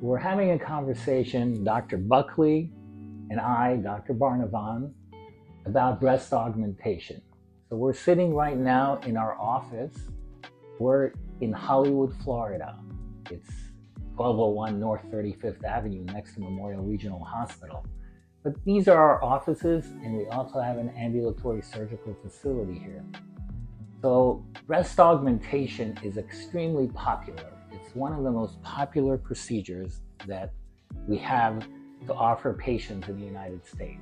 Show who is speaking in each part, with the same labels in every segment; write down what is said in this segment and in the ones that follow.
Speaker 1: we're having a conversation, Dr. Buckley and I, Dr. Barnavon, about breast augmentation. So we're sitting right now in our office. We're in Hollywood, Florida. It's 1201 North 35th Avenue next to Memorial Regional Hospital. But these are our offices, and we also have an ambulatory surgical facility here. So breast augmentation is extremely popular. It's one of the most popular procedures that we have to offer patients in the United States.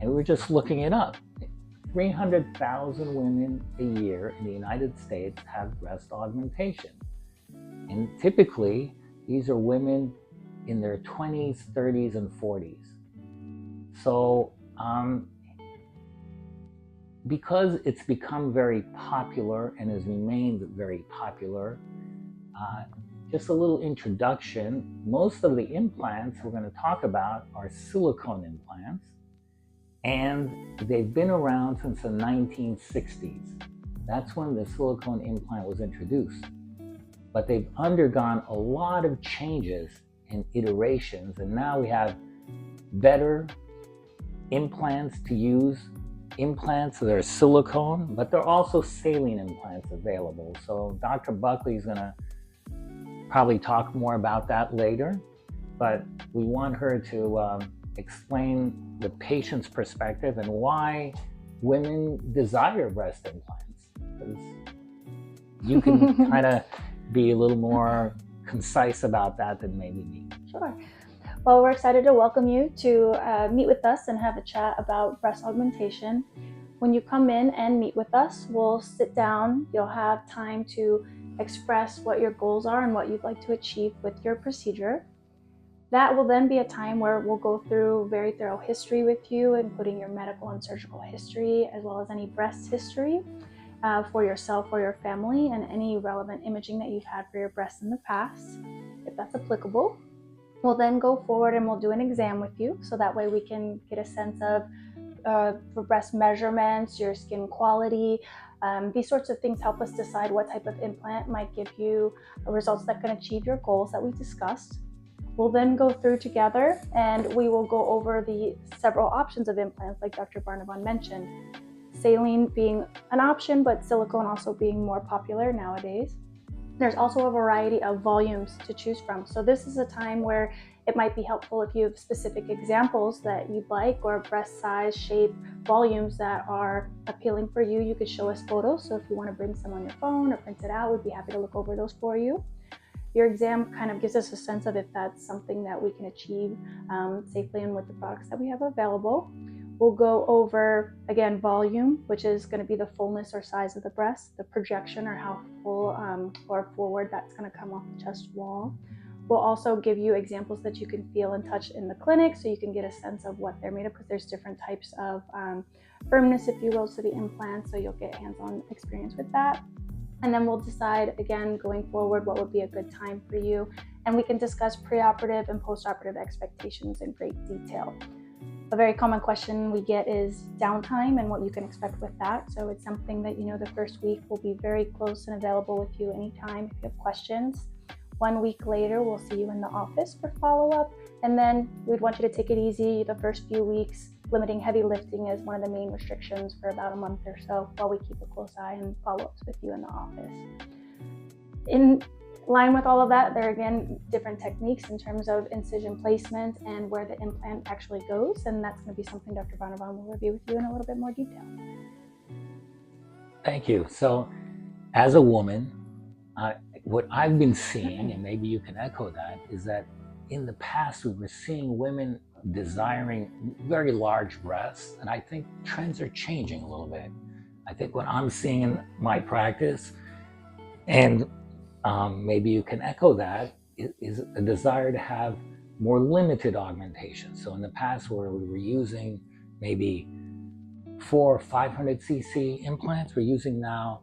Speaker 1: And we're just looking it up. 300,000 women a year in the United States have breast augmentation. And typically, these are women in their 20s, 30s, and 40s. So, because it's become very popular and has remained very popular, just a little introduction. Most of the implants we're going to talk about are silicone implants, and they've been around since the 1960s. That's when the silicone implant was introduced. But they've undergone a lot of changes and iterations, and now we have better implants to use. Implants that are silicone, but there are also saline implants available. So Dr. Buckley is going to probably talk more about that later, but we want her to explain the patient's perspective and why women desire breast implants. Because you can kind of be a little more concise about that than maybe me.
Speaker 2: Sure. Well, we're excited to welcome you to meet with us and have a chat about breast augmentation. When you come in and meet with us, we'll sit down. You'll have time to express what your goals are and what you'd like to achieve with your procedure. That will then be a time where we'll go through very thorough history with you, including your medical and surgical history, as well as any breast history for yourself or your family, and any relevant imaging that you've had for your breasts in the past, if that's applicable. We'll then go forward and we'll do an exam with you, so that way we can get a sense of for breast measurements, your skin quality. These sorts of things help us decide what type of implant might give you results that can achieve your goals that we discussed. We'll then go through together and we will go over the several options of implants, like Dr. Barnavon mentioned. Saline being an option, but silicone also being more popular nowadays. There's also a variety of volumes to choose from. So this is a time where it might be helpful if you have specific examples that you'd like, or breast size, shape, volumes that are appealing for you. You could show us photos. So if you want to bring some on your phone or print it out, we'd be happy to look over those for you. Your exam kind of gives us a sense of if that's something that we can achieve safely and with the products that we have available. We'll go over, again, volume, which is going to be the fullness or size of the breast, the projection or how full or forward that's going to come off the chest wall. We'll also give you examples that you can feel and touch in the clinic, so you can get a sense of what they're made of, because there's different types of firmness, if you will, to the implant, so you'll get hands-on experience with that. And then we'll decide, again, going forward, what would be a good time for you. And we can discuss preoperative and postoperative expectations in great detail. A very common question we get is downtime and what you can expect with that. So it's something that, the first week will be very close and available with you anytime if you have questions. 1 week later, we'll see you in the office for follow-up. And then we'd want you to take it easy the first few weeks. Limiting heavy lifting is one of the main restrictions for about a month or so, while we keep a close eye and follow-ups with you in the office. In line with all of that, there are, again, different techniques in terms of incision placement and where the implant actually goes, and that's going to be something Dr. Barnavon will review with you in a little bit more detail.
Speaker 1: Thank you. So, as a woman, what I've been seeing, and maybe you can echo that, is that in the past we were seeing women desiring very large breasts, and I think trends are changing a little bit. I think what I'm seeing in my practice, and maybe you can echo that, is a desire to have more limited augmentation. So in the past, where we were using maybe 400 or 500 cc implants, we're using now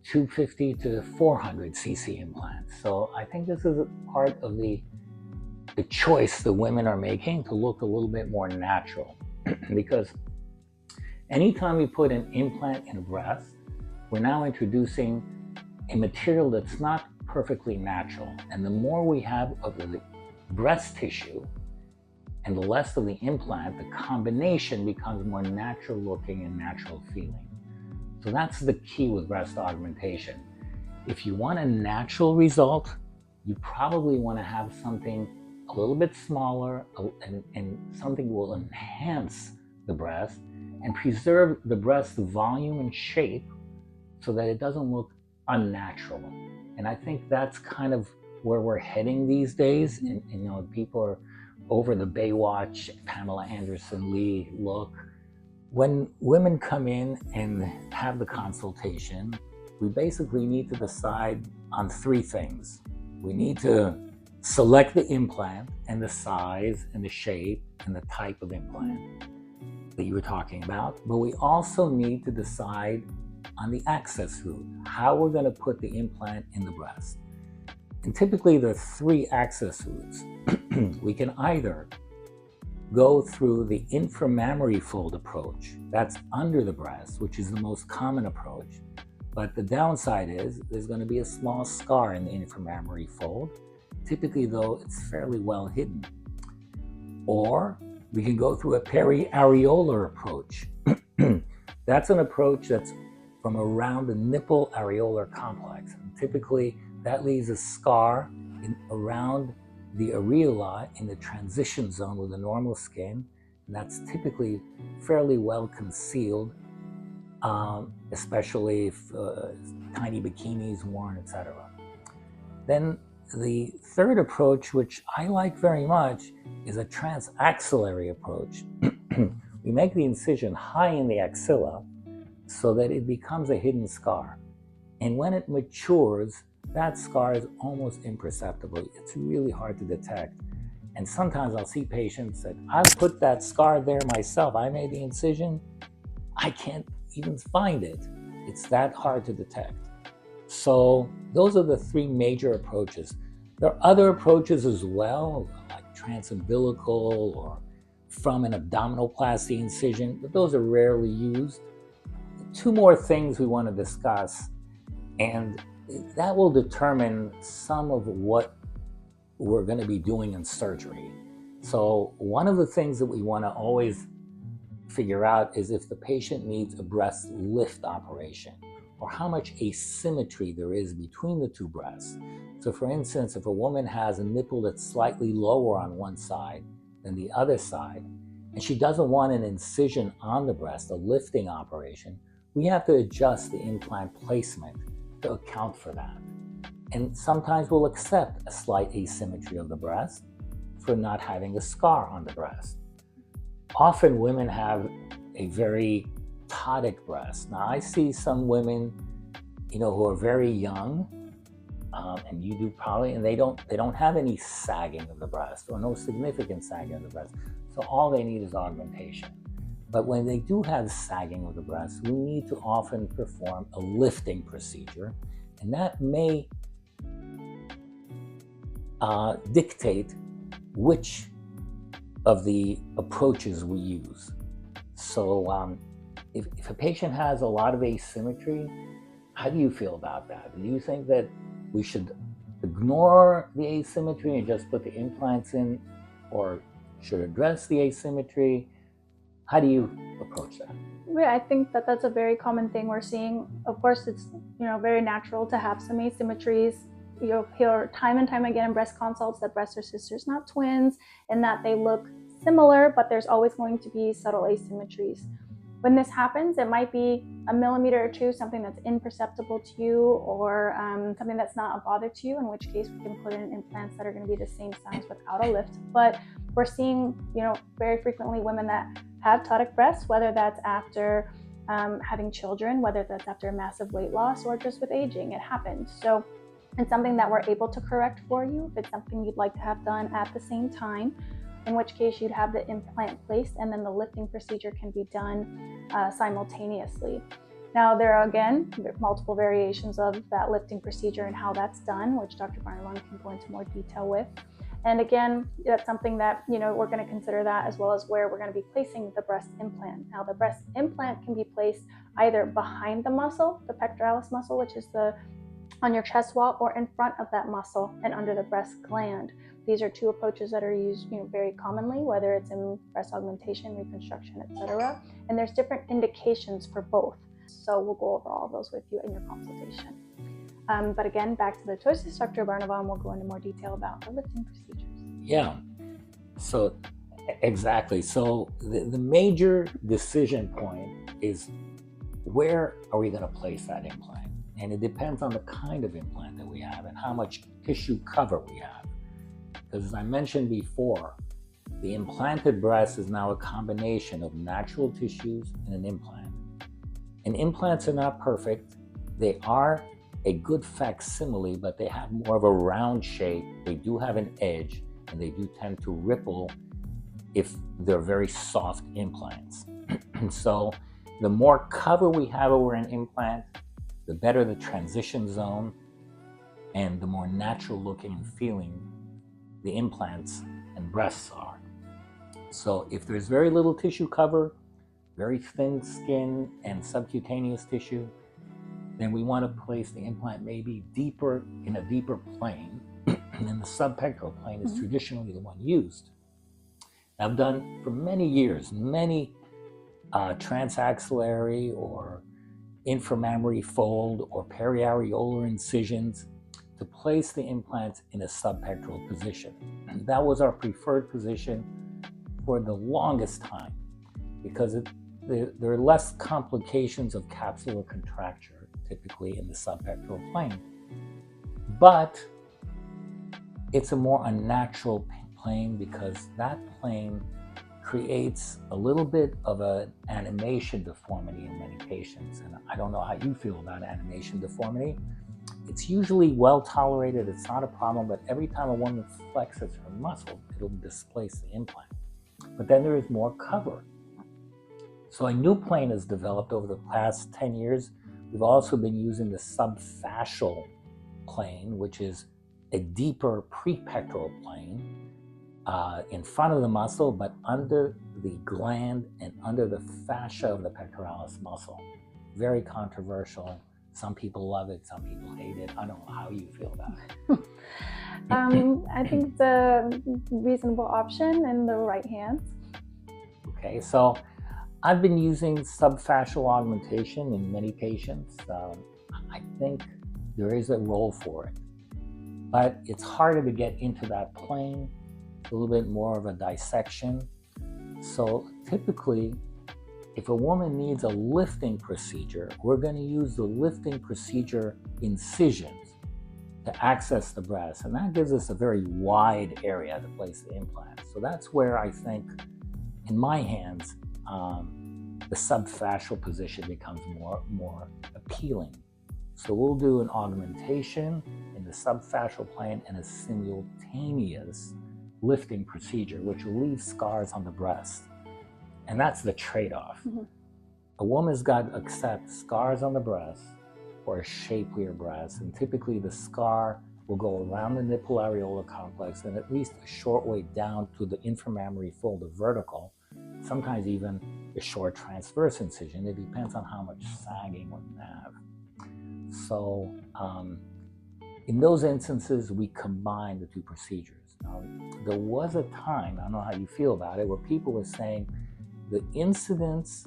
Speaker 1: 250 to 400 cc implants. So I think this is a part of the choice the women are making to look a little bit more natural. Because anytime we put an implant in a breast, we're now introducing a material that's not perfectly natural. And the more we have of the breast tissue and the less of the implant, the combination becomes more natural looking and natural feeling. So that's the key with breast augmentation. If you want a natural result, you probably want to have something a little bit smaller and something will enhance the breast and preserve the breast volume and shape so that it doesn't look unnatural. And I think that's kind of where we're heading these days. And people are over the Baywatch, Pamela Anderson Lee look. When women come in and have the consultation, we basically need to decide on three things. We need to select the implant and the size and the shape and the type of implant that you were talking about, but we also need to decide on the access route, how we're going to put the implant in the breast. And typically there are three access routes. We can either go through the inframammary fold approach, that's under the breast, which is the most common approach. But the downside is there's going to be a small scar in the inframammary fold. Typically, though, it's fairly well hidden. Or we can go through a periareolar approach. That's an approach that's from around the nipple areolar complex. And typically, that leaves a scar around the areola in the transition zone with the normal skin. And that's typically fairly well concealed, especially if tiny bikinis worn, etc. Then the third approach, which I like very much, is a transaxillary approach. We make the incision high in the axilla so that it becomes a hidden scar. And when it matures, that scar is almost imperceptible. It's really hard to detect. And sometimes I'll see patients that, I put that scar there myself. I made the incision. I can't even find it. It's that hard to detect. So those are the three major approaches. There are other approaches as well, like transumbilical or from an abdominoplasty incision, but those are rarely used. Two more things we want to discuss, and that will determine some of what we're going to be doing in surgery. So one of the things that we want to always figure out is if the patient needs a breast lift operation, or how much asymmetry there is between the two breasts. So for instance, if a woman has a nipple that's slightly lower on one side than the other side, and she doesn't want an incision on the breast, a lifting operation, we have to adjust the implant placement to account for that. And sometimes we'll accept a slight asymmetry of the breast for not having a scar on the breast. Often women have a very ptotic breast. Now I see some women, who are very young, and you do probably, and they don't have any sagging of the breast or no significant sagging of the breast. So all they need is augmentation. But when they do have sagging of the breast, we need to often perform a lifting procedure, and that may dictate which of the approaches we use. So if a patient has a lot of asymmetry, how do you feel about that? Do you think that we should ignore the asymmetry and just put the implants in, or should address the asymmetry? How do you approach that?
Speaker 2: Yeah, I think that that's a very common thing we're seeing. Of course, it's very natural to have some asymmetries. You'll hear time and time again in breast consults that breasts are sisters, not twins, and that they look similar, but there's always going to be subtle asymmetries. When this happens, it might be a millimeter or two, something that's imperceptible to you, or something that's not a bother to you, in which case we can put in implants that are going to be the same size without a lift. But we're seeing, very frequently women that have ptotic breasts, whether that's after having children, whether that's after massive weight loss, or just with aging. It happens. So it's something that we're able to correct for you. If it's something you'd like to have done at the same time, in which case you'd have the implant placed and then the lifting procedure can be done simultaneously. Now there are again multiple variations of that lifting procedure and how that's done, which Dr. Barnavon can go into more detail with. And again, that's something that we're going to consider that, as well as where we're going to be placing the breast implant. Now the breast implant can be placed either behind the muscle, the pectoralis muscle, which is the on your chest wall or in front of that muscle and under the breast gland. These are two approaches that are used very commonly, whether it's in breast augmentation, reconstruction, etc. And there's different indications for both. So we'll go over all of those with you in your consultation. But again, back to the choices, Dr. Barnavon will go into more detail about the lifting procedures.
Speaker 1: Yeah, so exactly. So the major decision point is, where are we going to place that implant? And it depends on the kind of implant that we have and how much tissue cover we have. Because as I mentioned before, the implanted breast is now a combination of natural tissues and an implant. And implants are not perfect. They are a good facsimile, but they have more of a round shape. They do have an edge, and they do tend to ripple if they're very soft implants. So the more cover we have over an implant, the better the transition zone and the more natural looking and feeling the implants and breasts are. So if there's very little tissue cover, very thin skin and subcutaneous tissue, then we want to place the implant maybe deeper, in a deeper plane, and the subpectoral plane is traditionally the one used. I've done for many years many transaxillary or inframammary fold or periareolar incisions to place the implants in a subpectoral position. And that was our preferred position for the longest time, because there are less complications of capsular contracture typically in the subpectoral plane. But it's a more unnatural plane because that plane creates a little bit of an animation deformity in many patients. And I don't know how you feel about animation deformity. It's usually well tolerated, it's not a problem, but every time a woman flexes her muscle, it'll displace the implant. But then there is more cover. So a new plane is developed over the past 10 years. We've also been using the subfascial plane, which is a deeper prepectoral plane in front of the muscle, but under the gland and under the fascia of the pectoralis muscle. Very controversial. Some people love it, some people hate it. I don't know how you feel about it.
Speaker 2: I think it's a reasonable option in the right hands.
Speaker 1: Okay, so I've been using subfascial augmentation in many patients. I think there is a role for it, but it's harder to get into that plane. It's a little bit more of a dissection. So typically, if a woman needs a lifting procedure, we're going to use the lifting procedure incisions to access the breast, and that gives us a very wide area to place the implant. So that's where I think, in my hands, the subfascial position becomes more appealing. So we'll do an augmentation in the subfascial plane and a simultaneous lifting procedure, which will leave scars on the breast. And that's the trade-off. A woman's got to accept scars on the breast or a shapelier breast, and typically the scar will go around the nipple areola complex and at least a short way down to the inframammary fold, the vertical, sometimes even a short transverse incision. It depends on how much sagging we have. So in those instances, we combine the two procedures. Now, there was a time, I don't know how you feel about it, where people were saying the incidence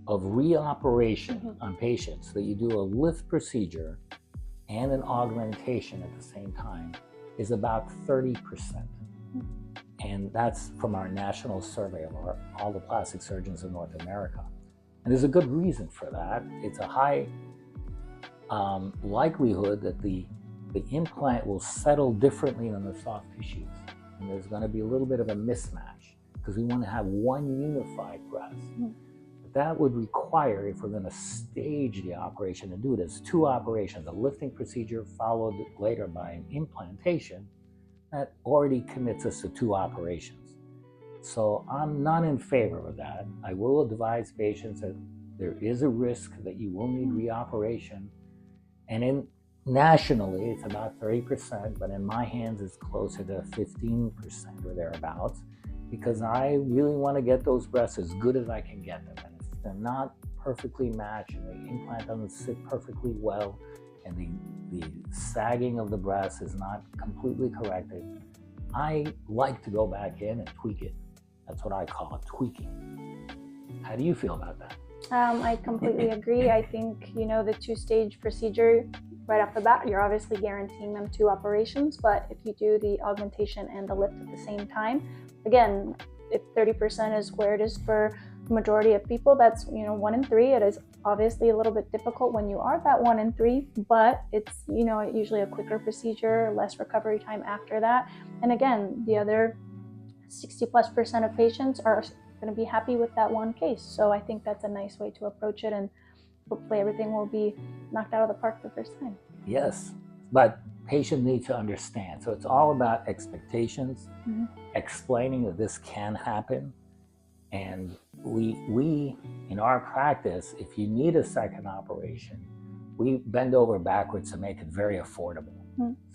Speaker 1: of reoperation on patients, that you do a lift procedure and an augmentation at the same time, is about 30%. And that's from our national survey of all the plastic surgeons in North America. And there's a good reason for that. It's a high likelihood that the implant will settle differently than the soft tissues. And there's going to be a little bit of a mismatch because we want to have one unified breast. But that would require, if we're going to stage the operation and do it as two operations, a lifting procedure followed later by an implantation, that already commits us to two operations. So I'm not in favor of that. I will advise patients that there is a risk that you will need reoperation. And nationally, it's about 30%, but in my hands, it's closer to 15% or thereabouts, because I really want to get those breasts as good as I can get them. And if they're not perfectly matched and the implant doesn't sit perfectly well, and the sagging of the breast is not completely corrected, I like to go back in and tweak it. That's what I call it, tweaking. How do you feel about that?
Speaker 2: I completely agree. I think, the two-stage procedure, right off the bat, you're obviously guaranteeing them 2 operations, but if you do the augmentation and the lift at the same time, again, if 30% is where it is for the majority of people, that's 1 in 3. It is obviously a little bit difficult when you are that 1 in 3, but it's usually a quicker procedure, less recovery time after that. And again, the other 60+% of patients are going to be happy with that one case. So I think that's a nice way to approach it, and hopefully everything will be knocked out of the park the first time.
Speaker 1: Yes, but patients need to understand. So it's all about expectations, explaining that this can happen. And we in our practice, if you need a second operation, we bend over backwards to make it very affordable.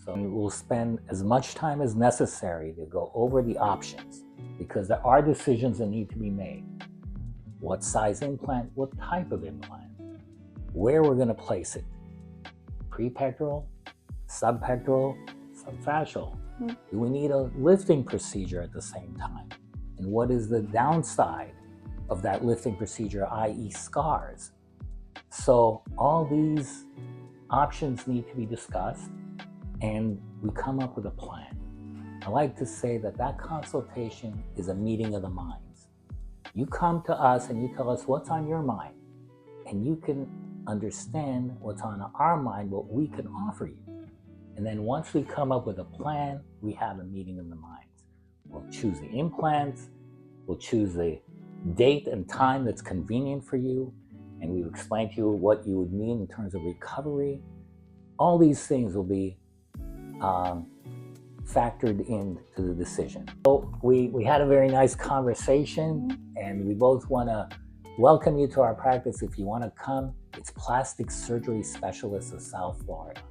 Speaker 1: So we'll spend as much time as necessary to go over the options, because there are decisions that need to be made. What size implant, what type of implant, where we're going to place it, prepectoral, subpectoral, subfascial. Do we need a lifting procedure at the same time? And what is the downside of that lifting procedure, i.e. scars? So all these options need to be discussed, and we come up with a plan. I like to say that consultation is a meeting of the minds. You come to us and you tell us what's on your mind, and you can understand what's on our mind, what we can offer you. And then once we come up with a plan, we have a meeting of the minds. We'll choose the implants, we'll choose the date and time that's convenient for you, and we'll explain to you what you would need in terms of recovery. All these things will be factored into the decision. So we had a very nice conversation, and we both want to welcome you to our practice. If you want to come, it's Plastic Surgery Specialists of South Florida.